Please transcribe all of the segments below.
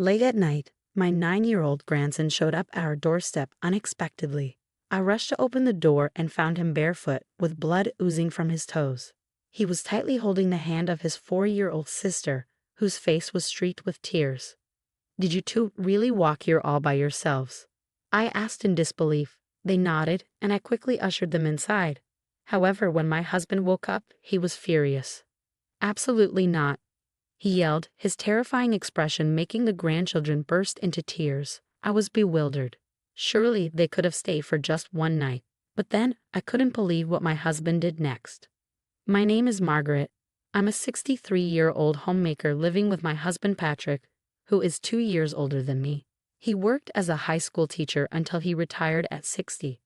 Late at night, my 9-year-old grandson showed up at our doorstep unexpectedly. I rushed to open the door and found him barefoot, with blood oozing from his toes. He was tightly holding the hand of his 4-year-old sister, whose face was streaked with tears. "Did you two really walk here all by yourselves?" I asked in disbelief. They nodded, and I quickly ushered them inside. However, when my husband woke up, he was furious. "Absolutely not," he yelled, his terrifying expression making the grandchildren burst into tears. I was bewildered. Surely they could have stayed for just one night. But then I couldn't believe what my husband did next. "My name is Margaret. I'm a 63-year-old homemaker living with my husband Patrick, who is 2 years older than me. He worked as a high school teacher until he retired at 60.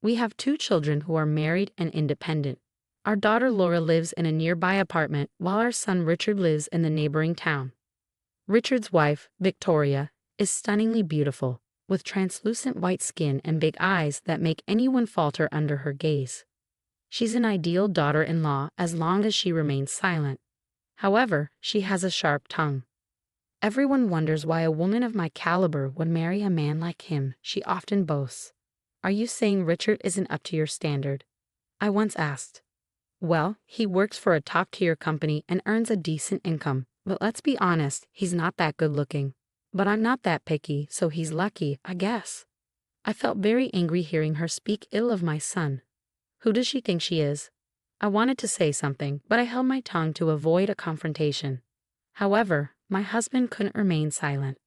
We have 2 children who are married and independent. Our daughter Laura lives in a nearby apartment while our son Richard lives in the neighboring town. Richard's wife, Victoria, is stunningly beautiful, with translucent white skin and big eyes that make anyone falter under her gaze. She's an ideal daughter-in-law as long as she remains silent. However, she has a sharp tongue. Everyone wonders why a woman of my caliber would marry a man like him, she often boasts. Are you saying Richard isn't up to your standard? I once asked. Well, he works for a top-tier company and earns a decent income, but let's be honest, he's not that good-looking. But I'm not that picky, so he's lucky, I guess. I felt very angry hearing her speak ill of my son. Who does she think she is? I wanted to say something, but I held my tongue to avoid a confrontation. However, my husband couldn't remain silent.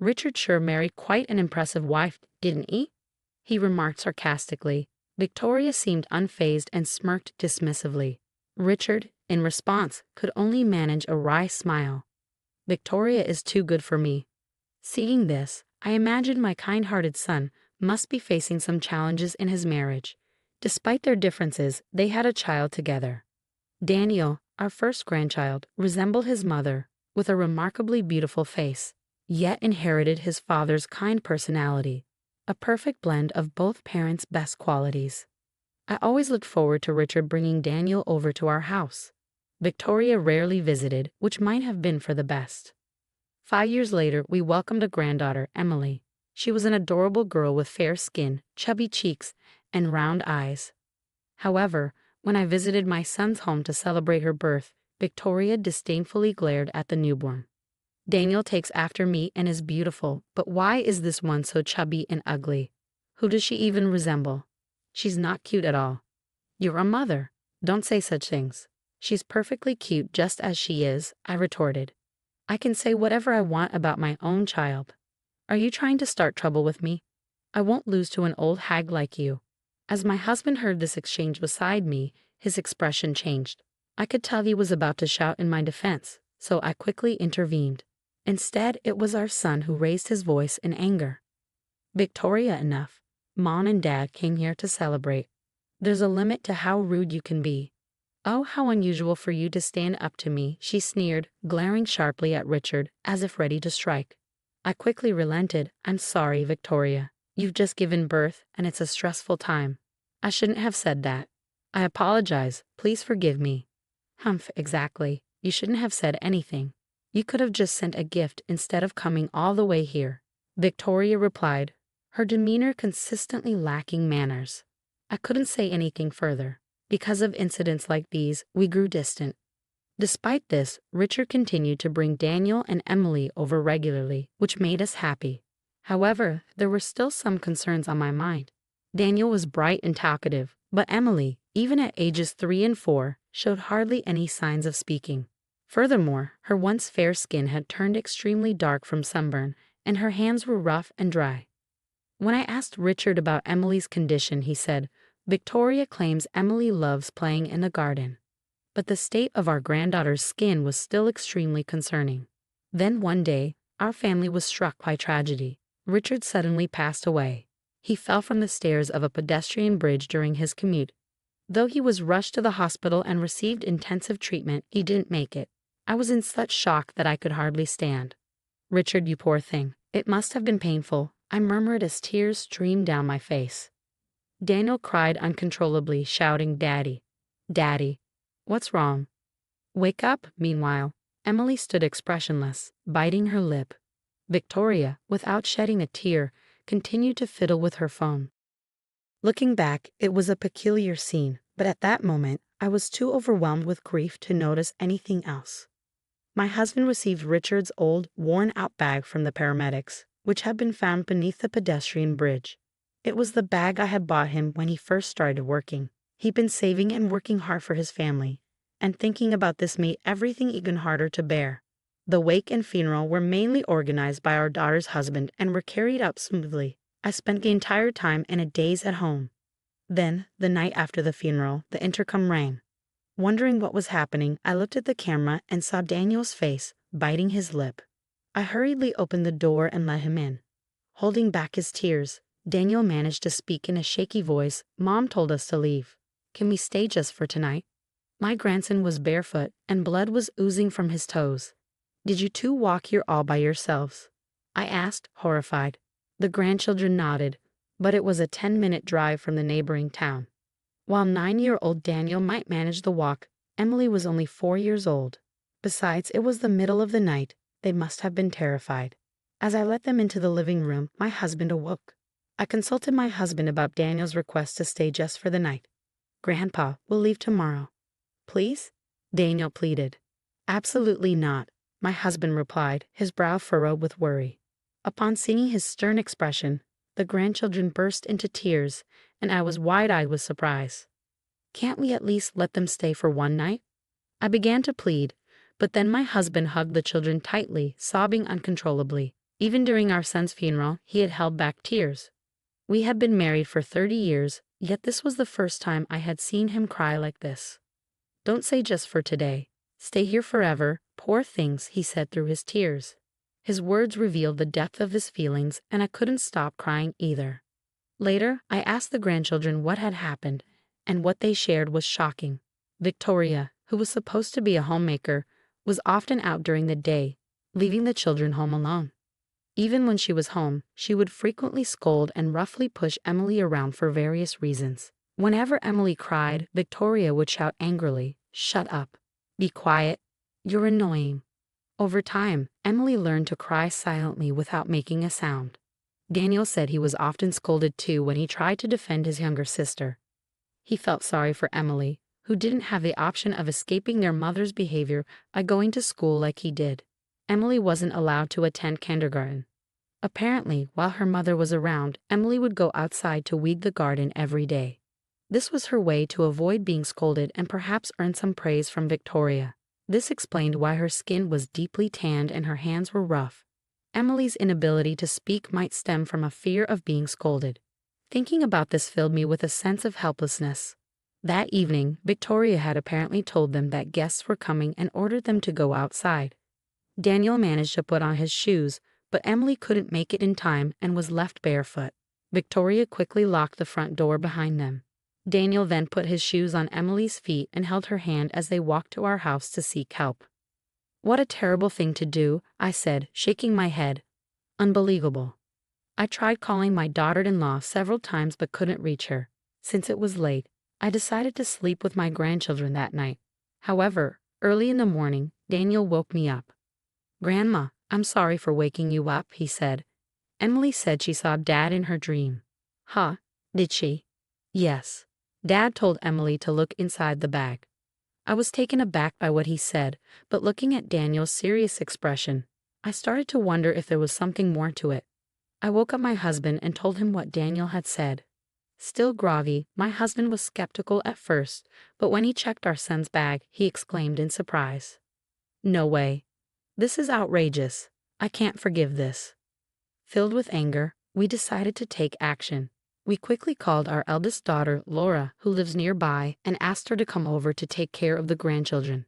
Richard sure married quite an impressive wife, didn't he? He remarked sarcastically. Victoria seemed unfazed and smirked dismissively. Richard, in response, could only manage a wry smile. Victoria is too good for me. Seeing this, I imagined my kind-hearted son must be facing some challenges in his marriage. Despite their differences, they had a child together. Daniel, our first grandchild, resembled his mother, with a remarkably beautiful face, yet inherited his father's kind personality, a perfect blend of both parents' best qualities. I always looked forward to Richard bringing Daniel over to our house. Victoria rarely visited, which might have been for the best. 5 years later, we welcomed a granddaughter, Emily. She was an adorable girl with fair skin, chubby cheeks, and round eyes. However, when I visited my son's home to celebrate her birth, Victoria disdainfully glared at the newborn. Daniel takes after me and is beautiful, but why is this one so chubby and ugly? Who does she even resemble? She's not cute at all. You're a mother. Don't say such things. She's perfectly cute just as she is, I retorted. I can say whatever I want about my own child. Are you trying to start trouble with me? I won't lose to an old hag like you. As my husband heard this exchange beside me, his expression changed. I could tell he was about to shout in my defense, so I quickly intervened. Instead, it was our son who raised his voice in anger. Victoria, enough. Mom and Dad came here to celebrate. There's a limit to how rude you can be. Oh, how unusual for you to stand up to me, she sneered, glaring sharply at Richard, as if ready to strike. I quickly relented. I'm sorry, Victoria. You've just given birth, and it's a stressful time. I shouldn't have said that. I apologize. Please forgive me. Humph, exactly. You shouldn't have said anything. You could have just sent a gift instead of coming all the way here, Victoria replied, her demeanor consistently lacking manners. I couldn't say anything further. Because of incidents like these, we grew distant. Despite this, Richard continued to bring Daniel and Emily over regularly, which made us happy. However, there were still some concerns on my mind. Daniel was bright and talkative, but Emily, even at ages 3 and 4, showed hardly any signs of speaking. Furthermore, her once fair skin had turned extremely dark from sunburn, and her hands were rough and dry. When I asked Richard about Emily's condition, he said, Victoria claims Emily loves playing in the garden. But the state of our granddaughter's skin was still extremely concerning. Then one day, our family was struck by tragedy. Richard suddenly passed away. He fell from the stairs of a pedestrian bridge during his commute. Though he was rushed to the hospital and received intensive treatment, he didn't make it. I was in such shock that I could hardly stand. Richard, you poor thing. It must have been painful, I murmured as tears streamed down my face. Daniel cried uncontrollably, shouting, Daddy, Daddy, what's wrong? Wake up, meanwhile. Emily stood expressionless, biting her lip. Victoria, without shedding a tear, continued to fiddle with her phone. Looking back, it was a peculiar scene, but at that moment, I was too overwhelmed with grief to notice anything else. My husband received Richard's old, worn-out bag from the paramedics, which had been found beneath the pedestrian bridge. It was the bag I had bought him when he first started working. He'd been saving and working hard for his family, and thinking about this made everything even harder to bear. The wake and funeral were mainly organized by our daughter's husband and were carried out smoothly. I spent the entire time in a daze at home. Then, the night after the funeral, the intercom rang. Wondering what was happening, I looked at the camera and saw Daniel's face, biting his lip. I hurriedly opened the door and let him in. Holding back his tears, Daniel managed to speak in a shaky voice. "Mom told us to leave. Can we stay just for tonight?" My grandson was barefoot, and blood was oozing from his toes. "Did you two walk here all by yourselves?" I asked, horrified. The grandchildren nodded, but it was a 10-minute drive from the neighboring town. While 9-year-old Daniel might manage the walk, Emily was only 4 years old. Besides, it was the middle of the night. They must have been terrified. As I let them into the living room, my husband awoke. I consulted my husband about Daniel's request to stay just for the night. "Grandpa, we'll leave tomorrow." "Please?" Daniel pleaded. "Absolutely not," my husband replied, his brow furrowed with worry. Upon seeing his stern expression, the grandchildren burst into tears, and I was wide-eyed with surprise. "Can't we at least let them stay for one night?" I began to plead, but then my husband hugged the children tightly, sobbing uncontrollably. Even during our son's funeral, he had held back tears. We had been married for 30 years, yet this was the first time I had seen him cry like this. "Don't say just for today. Stay here forever, poor things," he said through his tears. His words revealed the depth of his feelings, and I couldn't stop crying either. Later, I asked the grandchildren what had happened, and what they shared was shocking. Victoria, who was supposed to be a homemaker, was often out during the day, leaving the children home alone. Even when she was home, she would frequently scold and roughly push Emily around for various reasons. Whenever Emily cried, Victoria would shout angrily, "Shut up. Be quiet. You're annoying." Over time, Emily learned to cry silently without making a sound. Daniel said he was often scolded too when he tried to defend his younger sister. He felt sorry for Emily, who didn't have the option of escaping their mother's behavior by going to school like he did. Emily wasn't allowed to attend kindergarten. Apparently, while her mother was around, Emily would go outside to weed the garden every day. This was her way to avoid being scolded and perhaps earn some praise from Victoria. This explained why her skin was deeply tanned and her hands were rough. Emily's inability to speak might stem from a fear of being scolded. Thinking about this filled me with a sense of helplessness. That evening, Victoria had apparently told them that guests were coming and ordered them to go outside. Daniel managed to put on his shoes, but Emily couldn't make it in time and was left barefoot. Victoria quickly locked the front door behind them. Daniel then put his shoes on Emily's feet and held her hand as they walked to our house to seek help. "What a terrible thing to do," I said, shaking my head. "Unbelievable." I tried calling my daughter-in-law several times but couldn't reach her. Since it was late, I decided to sleep with my grandchildren that night. However, early in the morning, Daniel woke me up. "Grandma, I'm sorry for waking you up," he said. "Emily said she saw Dad in her dream." "Huh? Did she?" "Yes. Dad told Emily to look inside the bag." I was taken aback by what he said, but looking at Daniel's serious expression, I started to wonder if there was something more to it. I woke up my husband and told him what Daniel had said. Still groggy, my husband was skeptical at first, but when he checked our son's bag, he exclaimed in surprise, "No way. This is outrageous. I can't forgive this." Filled with anger, we decided to take action. We quickly called our eldest daughter, Laura, who lives nearby, and asked her to come over to take care of the grandchildren.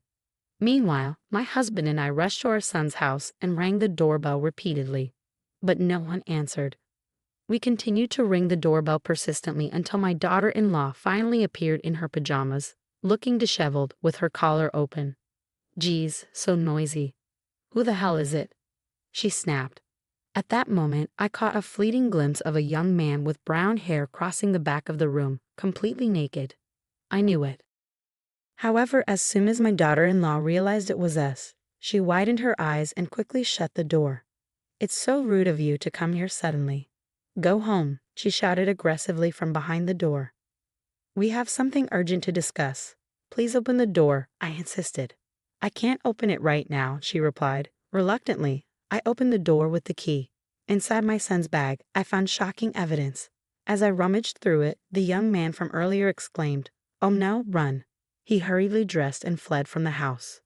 Meanwhile, my husband and I rushed to our son's house and rang the doorbell repeatedly, but no one answered. We continued to ring the doorbell persistently until my daughter-in-law finally appeared in her pajamas, looking disheveled with her collar open. "Geez, so noisy. Who the hell is it?" she snapped. At that moment, I caught a fleeting glimpse of a young man with brown hair crossing the back of the room, completely naked. I knew it. However, as soon as my daughter-in-law realized it was us, she widened her eyes and quickly shut the door. It's so rude of you to come here suddenly. Go home, she shouted aggressively from behind the door. We have something urgent to discuss. Please open the door, I insisted. I can't open it right now, she replied. Reluctantly, I opened the door with the key. Inside my son's bag, I found shocking evidence. As I rummaged through it, the young man from earlier exclaimed, "Oh no, run." He hurriedly dressed and fled from the house.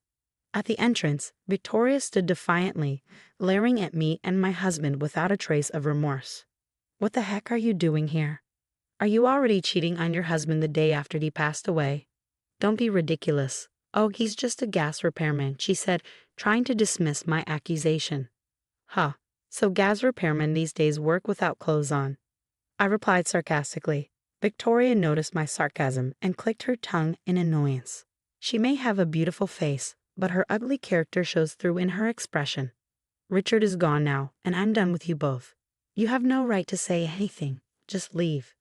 At the entrance, Victoria stood defiantly, glaring at me and my husband without a trace of remorse. What the heck are you doing here? Are you already cheating on your husband the day after he passed away? Don't be ridiculous. Oh, he's just a gas repairman, she said, trying to dismiss my accusation. Huh, so gas repairmen these days work without clothes on? I replied sarcastically. Victoria noticed my sarcasm and clicked her tongue in annoyance. She may have a beautiful face, but her ugly character shows through in her expression. Richard is gone now, and I'm done with you both. You have no right to say anything. Just leave.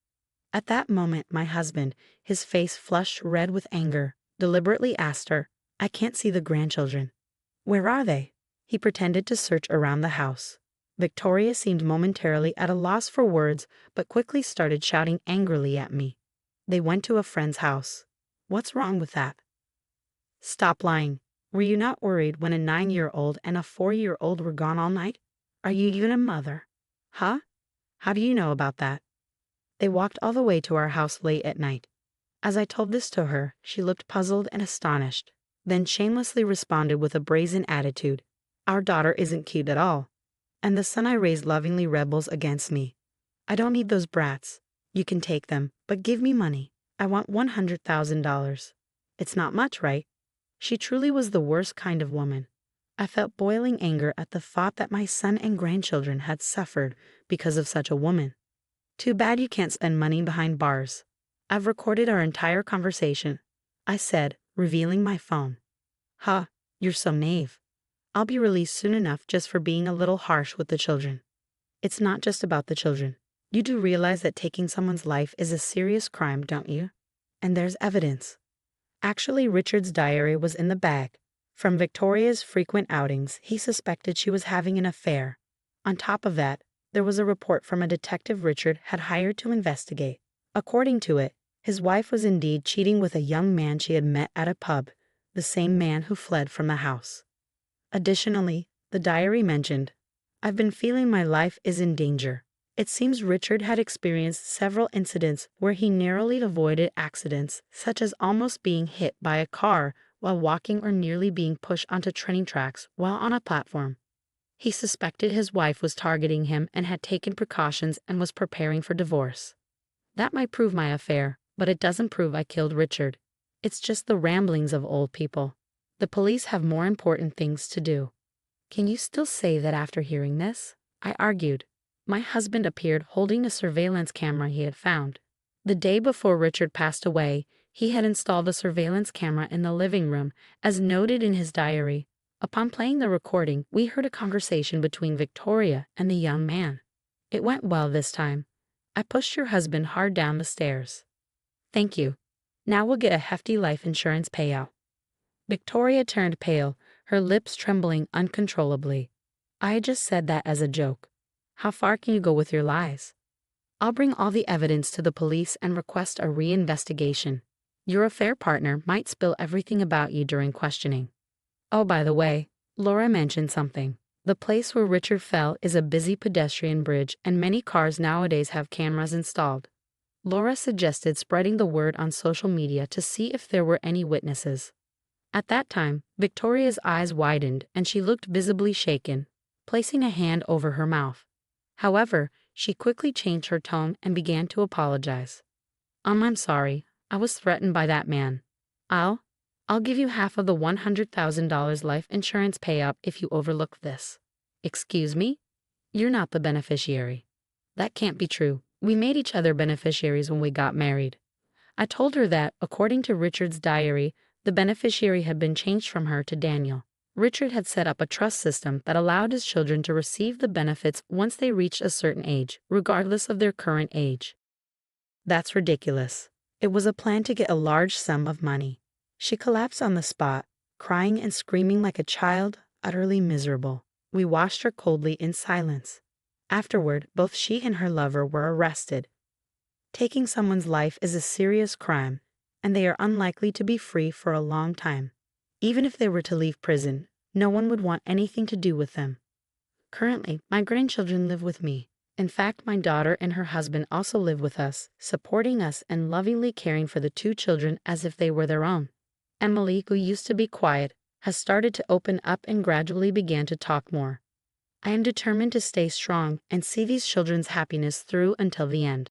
At that moment, my husband, his face flushed red with anger, deliberately asked her, I can't see the grandchildren. Where are they? He pretended to search around the house. Victoria seemed momentarily at a loss for words, but quickly started shouting angrily at me. They went to a friend's house. What's wrong with that? Stop lying. Were you not worried when a 9-year-old and a 4-year-old were gone all night? Are you even a mother? Huh? How do you know about that? They walked all the way to our house late at night. As I told this to her, she looked puzzled and astonished, then shamelessly responded with a brazen attitude. Our daughter isn't cute at all. And the son I raised lovingly rebels against me. I don't need those brats. You can take them, but give me money. I want $100,000. It's not much, right? She truly was the worst kind of woman. I felt boiling anger at the thought that my son and grandchildren had suffered because of such a woman. Too bad you can't spend money behind bars. I've recorded our entire conversation, I said, revealing my phone. Huh, you're so naive. I'll be released soon enough just for being a little harsh with the children. It's not just about the children. You do realize that taking someone's life is a serious crime, don't you? And there's evidence. Actually, Richard's diary was in the bag. From Victoria's frequent outings, he suspected she was having an affair. On top of that, there was a report from a detective Richard had hired to investigate. According to it, his wife was indeed cheating with a young man she had met at a pub, the same man who fled from the house. Additionally, the diary mentioned, I've been feeling my life is in danger. It seems Richard had experienced several incidents where he narrowly avoided accidents, such as almost being hit by a car while walking or nearly being pushed onto train tracks while on a platform. He suspected his wife was targeting him and had taken precautions and was preparing for divorce. That might prove my affair, but it doesn't prove I killed Richard. It's just the ramblings of old people. The police have more important things to do. Can you still say that after hearing this? I argued. My husband appeared holding a surveillance camera he had found. The day before Richard passed away, he had installed a surveillance camera in the living room, as noted in his diary. Upon playing the recording, we heard a conversation between Victoria and the young man. It went well this time. I pushed your husband hard down the stairs. Thank you. Now we'll get a hefty life insurance payout. Victoria turned pale, her lips trembling uncontrollably. I just said that as a joke. How far can you go with your lies? I'll bring all the evidence to the police and request a reinvestigation. Your affair partner might spill everything about you during questioning. Oh, by the way, Laura mentioned something. The place where Richard fell is a busy pedestrian bridge, and many cars nowadays have cameras installed. Laura suggested spreading the word on social media to see if there were any witnesses. At that time, Victoria's eyes widened and she looked visibly shaken, placing a hand over her mouth. However, she quickly changed her tone and began to apologize. I'm sorry. I was threatened by that man. I'll give you half of the $100,000 life insurance payout if you overlook this. Excuse me? You're not the beneficiary. That can't be true. We made each other beneficiaries when we got married. I told her that, according to Richard's diary, the beneficiary had been changed from her to Daniel. Richard had set up a trust system that allowed his children to receive the benefits once they reached a certain age, regardless of their current age. That's ridiculous. It was a plan to get a large sum of money. She collapsed on the spot, crying and screaming like a child, utterly miserable. We washed her coldly in silence. Afterward, both she and her lover were arrested. Taking someone's life is a serious crime, and they are unlikely to be free for a long time. Even if they were to leave prison, no one would want anything to do with them. Currently, my grandchildren live with me. In fact, my daughter and her husband also live with us, supporting us and lovingly caring for the two children as if they were their own. Emily, who used to be quiet, has started to open up and gradually began to talk more. I am determined to stay strong and see these children's happiness through until the end.